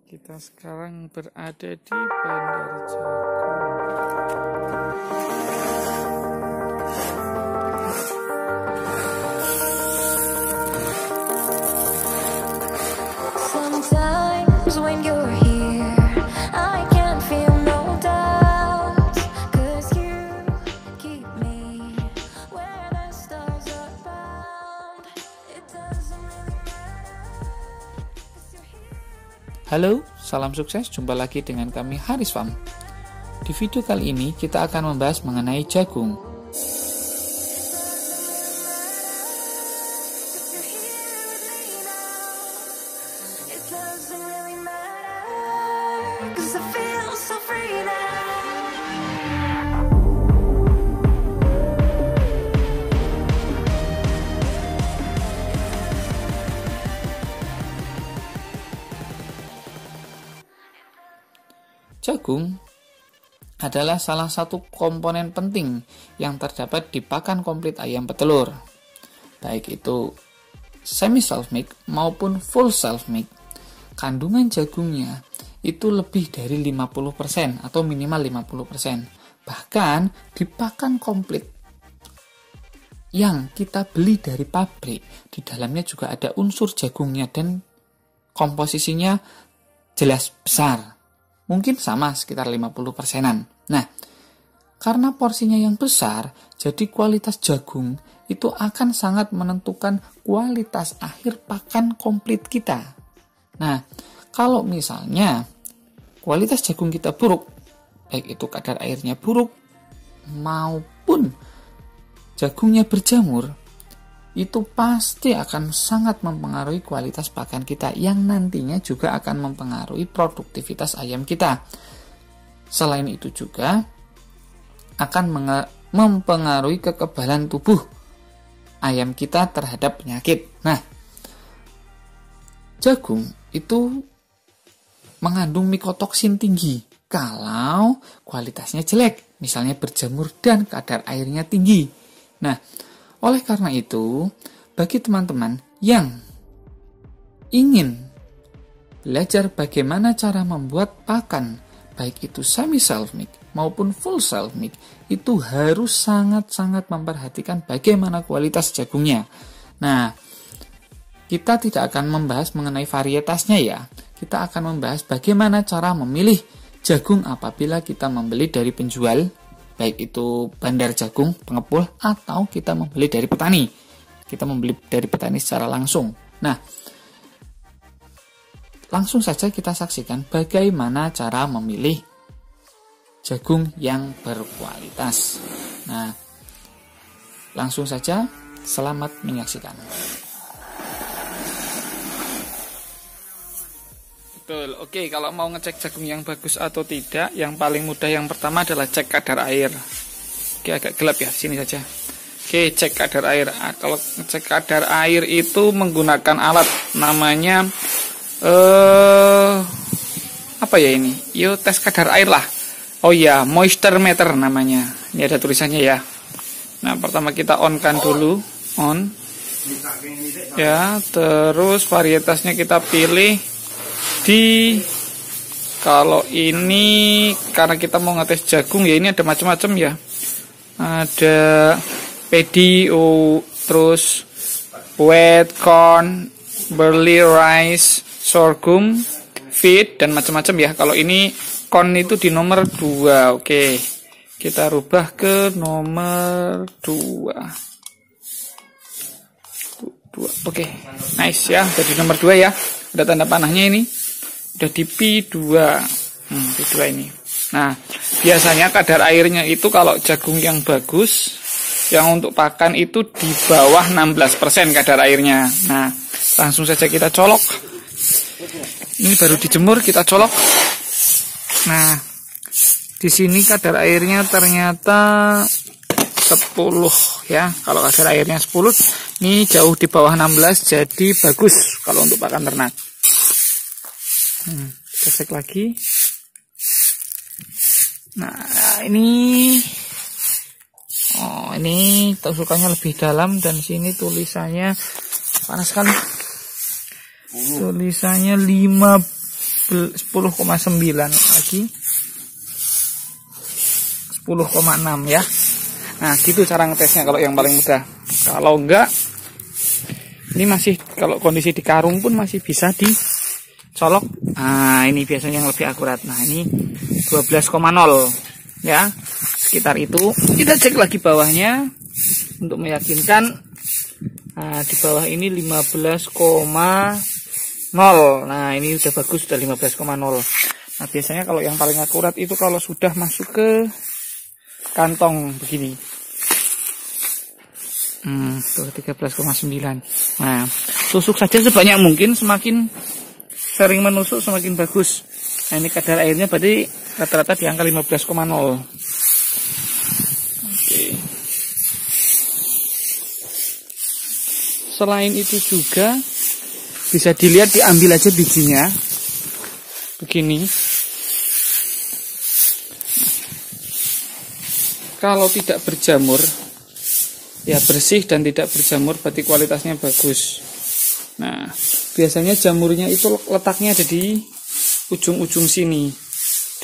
Kita sekarang berada di Bandar Jagung. Sometimes when you're here, I can't feel no doubt, 'cause you keep me where the stars are bound. It doesn't really matter, 'cause you're here. Halo, salam sukses. Jumpa lagi dengan kami Haris Farm. Di video kali ini kita akan membahas mengenai jagung. It doesn't really matter, 'cause I feel so free now. Jagung adalah salah satu komponen penting yang terdapat di pakan komplit ayam petelur, baik itu semi self milk maupun full self milk. Kandungan jagungnya itu lebih dari 50% atau minimal 50%. Bahkan di pakan komplit yang kita beli dari pabrik, di dalamnya juga ada unsur jagungnya dan komposisinya jelas besar. Mungkin sama sekitar 50%-an. Nah, karena porsinya yang besar, jadi kualitas jagung itu akan sangat menentukan kualitas akhir pakan komplit kita. Nah, kalau misalnya kualitas jagung kita buruk, baik itu kadar airnya buruk maupun jagungnya berjamur, itu pasti akan sangat mempengaruhi kualitas pakan kita yang nantinya juga akan mempengaruhi produktivitas ayam kita. Selain itu juga akan mempengaruhi kekebalan tubuh ayam kita terhadap penyakit. Nah, jagung itu mengandung mikotoksin tinggi kalau kualitasnya jelek, misalnya berjamur dan kadar airnya tinggi. Nah, oleh karena itu, bagi teman-teman yang ingin belajar bagaimana cara membuat pakan, baik itu semi self milk maupun full self milk, itu harus sangat-sangat memperhatikan bagaimana kualitas jagungnya. Nah, kita tidak akan membahas mengenai varietasnya ya. Kita akan membahas bagaimana cara memilih jagung apabila kita membeli dari penjual, baik itu bandar jagung, pengepul, atau kita membeli dari petani. Kita membeli dari petani secara langsung. Nah, langsung saja kita saksikan bagaimana cara memilih jagung yang berkualitas. Nah, langsung saja, selamat menyaksikan. Betul, oke, kalau mau ngecek jagung yang bagus atau tidak, yang paling mudah yang pertama adalah cek kadar air. Oke, agak gelap ya, sini saja. Oke, cek kadar air. Kalau ngecek kadar air itu menggunakan alat namanya apa ya ini? Tes kadar air lah. Oh iya, moisture meter namanya. Ini ada tulisannya ya. Nah, pertama kita on-kan dulu, on. Ya, terus varietasnya kita pilih kalau ini karena kita mau ngetes jagung ya, ini ada macam-macam ya, ada padi, terus wheat, corn, barley, rice, sorghum, wheat, dan macam-macam ya. Kalau ini corn itu di nomor 2. Oke, kita rubah ke nomor 2. Oke, nice ya, jadi nomor 2 ya, ada tanda panahnya ini. Udah di P2. P2 ini. Nah, biasanya kadar airnya itu kalau jagung yang bagus, yang untuk pakan itu di bawah 16% kadar airnya. Nah, langsung saja kita colok. Ini baru dijemur, kita colok. Nah, di sini kadar airnya ternyata 10 ya. Kalau kadar airnya 10, ini jauh di bawah 16, jadi bagus kalau untuk pakan ternak. Kita cek lagi. Nah, ini tusukannya lebih dalam dan sini tulisannya panas sekali. Tulisannya 10,9 lagi 10,6 ya. Nah gitu cara ngetesnya kalau yang paling mudah. Kalau enggak, ini masih kalau kondisi di karung pun masih bisa dicolok. Nah ini biasanya yang lebih akurat. Nah ini 12,0 ya, sekitar itu. Kita cek lagi bawahnya untuk meyakinkan. Nah di bawah ini 15,0. Nah ini udah bagus, sudah 15,0. Nah biasanya kalau yang paling akurat itu kalau sudah masuk ke kantong begini. Tuh 13,9. Nah, tusuk saja sebanyak mungkin, semakin sering menusuk semakin bagus. Nah, ini kadar airnya berarti rata-rata di angka 15,0. Oke. Selain itu juga bisa dilihat, diambil aja bijinya. Begini. Kalau tidak berjamur, ya bersih dan tidak berjamur, berarti kualitasnya bagus. Nah, biasanya jamurnya itu letaknya ada di ujung-ujung sini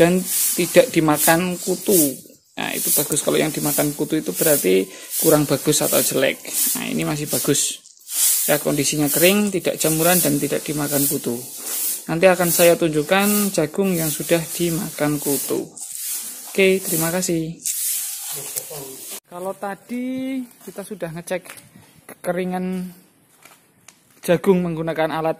dan tidak dimakan kutu. Nah, itu bagus. Kalau yang dimakan kutu itu berarti kurang bagus atau jelek. Nah, ini masih bagus. Ya, kondisinya kering, tidak jamuran dan tidak dimakan kutu. Nanti akan saya tunjukkan jagung yang sudah dimakan kutu. Oke, terima kasih. Kalau tadi kita sudah ngecek kekeringan jagung menggunakan alat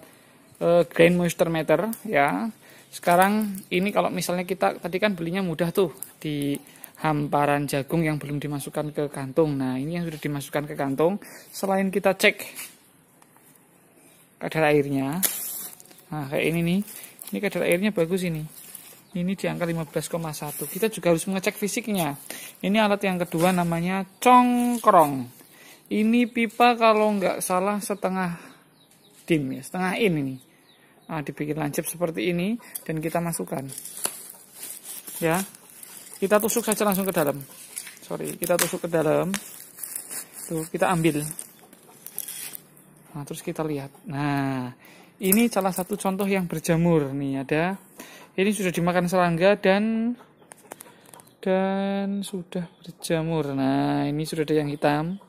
grain moisture meter ya. Sekarang ini kalau misalnya kita tadi kan belinya mudah tuh di hamparan jagung yang belum dimasukkan ke kantung. Nah, ini yang sudah dimasukkan ke kantung. Selain kita cek kadar airnya. Nah, kayak ini nih. Ini kadar airnya bagus ini. Ini di angka 15,1. Kita juga harus mengecek fisiknya. Ini alat yang kedua namanya congkrong. Ini pipa kalau nggak salah setengah dim ya, setengah in ini. Nah, dibikin lancip seperti ini dan kita masukkan. Ya. Kita tusuk saja langsung ke dalam. Kita tusuk ke dalam. Tuh, kita ambil. Nah, terus kita lihat. Nah, ini salah satu contoh yang berjamur nih, ada. Ini sudah dimakan serangga dan sudah berjamur. Nah, ini sudah ada yang hitam.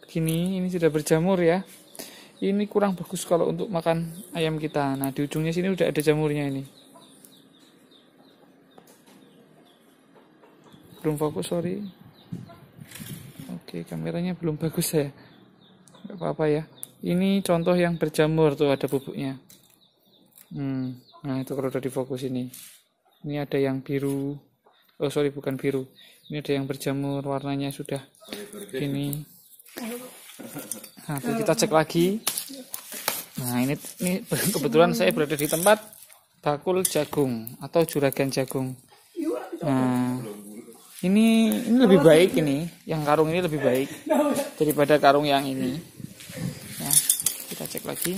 Begini, ini sudah berjamur ya. Ini kurang bagus kalau untuk makan ayam kita. Nah, di ujungnya sini udah ada jamurnya ini. Belum fokus, sorry. Oke, kameranya belum bagus ya. Gak apa-apa ya. Ini contoh yang berjamur, tuh ada bubuknya. Nah itu kalau udah difokus ini ada yang biru, oh sorry bukan biru, ini ada yang berjamur, warnanya sudah ini. Nah tuh kita cek lagi. Nah ini kebetulan saya berada di tempat bakul jagung atau juragan jagung. Nah ini lebih baik, ini yang karung ini lebih baik daripada karung yang ini ya. Kita cek lagi.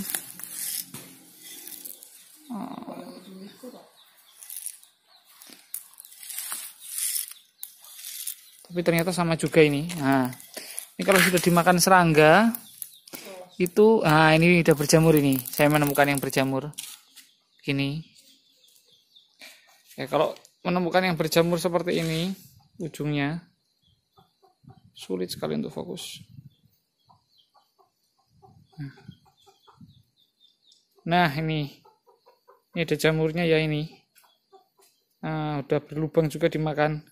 Tapi ternyata sama juga ini. Nah, ini kalau sudah dimakan serangga itu, ini udah berjamur ini. Saya menemukan yang berjamur. Gini. Ya kalau menemukan yang berjamur seperti ini, ujungnya sulit sekali untuk fokus. Nah, ini ada jamurnya ya ini. Nah, udah berlubang juga dimakan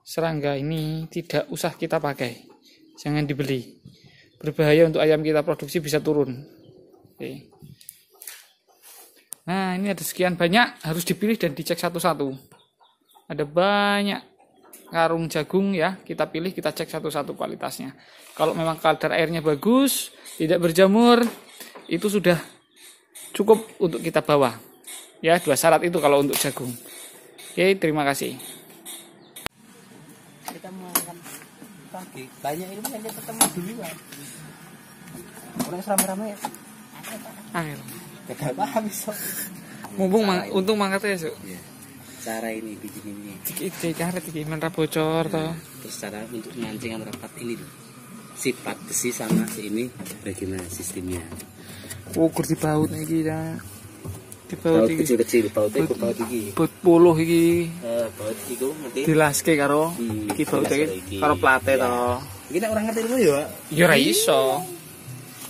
serangga. Ini tidak usah kita pakai, jangan dibeli, berbahaya untuk ayam kita produksi, bisa turun. Oke. Nah ini ada sekian banyak, harus dipilih dan dicek satu-satu. Ada banyak karung jagung ya, kita pilih, kita cek satu-satu kualitasnya. Kalau memang kadar airnya bagus, tidak berjamur, itu sudah cukup untuk kita bawa ya. 2 syarat itu kalau untuk jagung. Oke, terima kasih. Kita makan pagi banyak ini kan kita ketemu duluan. Orang ramai-ramai Akhir. tidak paham so. Mumpung untung mangkatnya ya, Iya. Cara ini bikin ini. Iki karet iki men ra bocor to. Terus cara untuk mancing rapat ini tuh. Sifat besi sama si ini bagaimana sistemnya. Ukur di baut iki ya. iki baut iki. Kecil-kecil bautnya iku baut iki. Baut puluh iki Baut iku ngerti. dilaske karo iki baut iki karo plate to. Iki nek orang ngerti ilmu ya. Ya ora iso.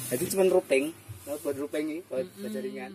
Jadi cuma rupeng. Buat rupeng iki, buat jaringan.